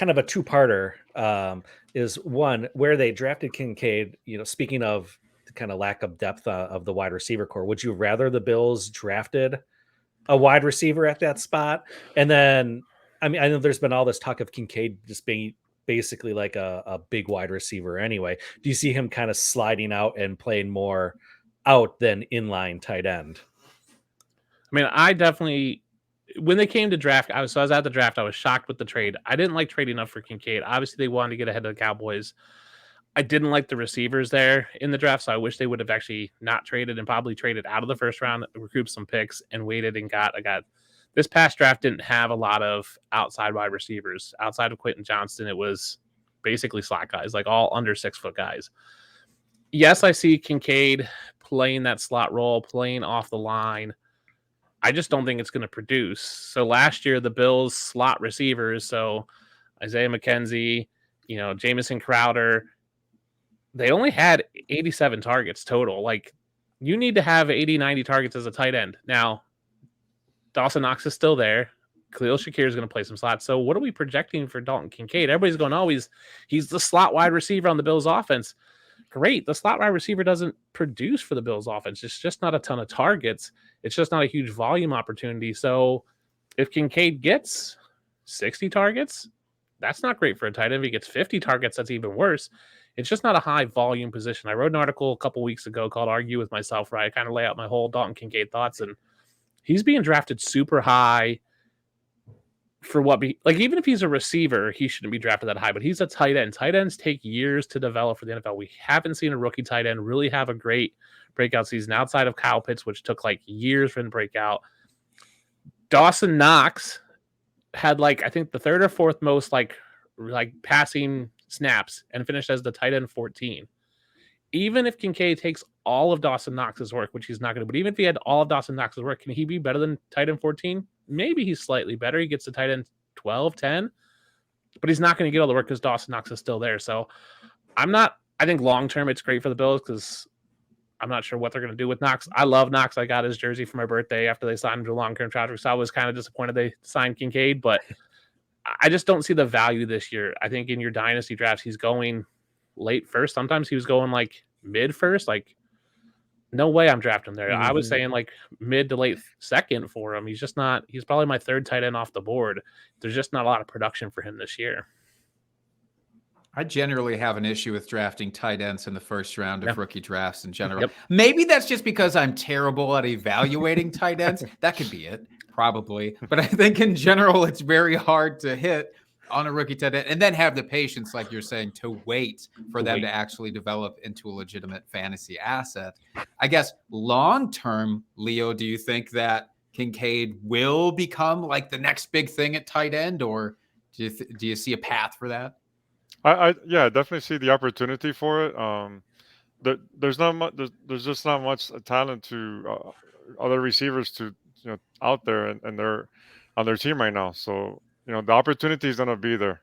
kind of a two-parter. Is one where they drafted Kincaid. Speaking of the kind of lack of depth of the wide receiver core, would you rather the Bills drafted a wide receiver at that spot? And then, I mean, I know there's been all this talk of Kincaid just being basically like a big wide receiver anyway. Do you see him kind of sliding out and playing more out than inline tight end? I mean, I definitely, when they came to draft, I was at the draft. I was shocked with the trade. I didn't like trading up for Kincaid. Obviously, they wanted to get ahead of the Cowboys. I didn't like the receivers there in the draft, so I wish they would have actually not traded and probably traded out of the first round, recouped some picks, and waited and got. This past draft didn't have a lot of outside wide receivers. Outside of Quentin Johnston, it was basically slot guys, like all under 6 foot guys. Yes, I see Kincaid playing that slot role, playing off the line. I just don't think it's going to produce. So last year, the Bills slot receivers, so Isaiah McKenzie, Jamison Crowder, they only had 87 targets total. Like, you need to have 80, 90 targets as a tight end. Now, Dawson Knox is still there. Khalil Shakir is going to play some slots. So what are we projecting for Dalton Kincaid? Everybody's going, oh, he's the slot wide receiver on the Bills offense. Great. The slot wide receiver doesn't produce for the Bills offense. It's just not a ton of targets. It's just not a huge volume opportunity. So if Kincaid gets 60 targets, that's not great for a tight end. If he gets 50 targets, that's even worse. It's just not a high volume position. I wrote an article a couple weeks ago called Argue with Myself, where I kind of lay out my whole Dalton Kincaid thoughts, and he's being drafted super high for even if he's a receiver, he shouldn't be drafted that high, but he's a tight end. Tight ends take years to develop for the NFL. We haven't seen a rookie tight end really have a great breakout season outside of Kyle Pitts, which took like years for him to break out. Dawson Knox had I think the third or fourth most like passing snaps and finished as the tight end 14. Even if Kincaid takes all of Dawson Knox's work, which he's not going to, but even if he had all of Dawson Knox's work, can he be better than tight end 14? Maybe he's slightly better. He gets to tight end 12, 10, but he's not going to get all the work because Dawson Knox is still there. So I think long-term it's great for the Bills because I'm not sure what they're going to do with Knox. I love Knox. I got his jersey for my birthday after they signed him to a long-term contract. So I was kind of disappointed they signed Kincaid, but I just don't see the value this year. I think in your dynasty drafts, he's going late first. Sometimes he was going mid first. No way I'm drafting him there. I was saying mid to late second for him. He's probably my third tight end off the board. There's just not a lot of production for him this year. I generally have an issue with drafting tight ends in the first round of rookie drafts in general. Yep. Maybe that's just because I'm terrible at evaluating tight ends. That could be it, probably. But I think in general, it's very hard to hit on a rookie tight end and then have the patience, like you're saying, to wait for them to actually develop into a legitimate fantasy asset. I guess long-term, Leo, do you think that Kincaid will become the next big thing at tight end, or do you see a path for that? I definitely see the opportunity for it. There's not much. There's just not much talent to other receivers to out there, and they're on their team right now. So the opportunity is gonna be there.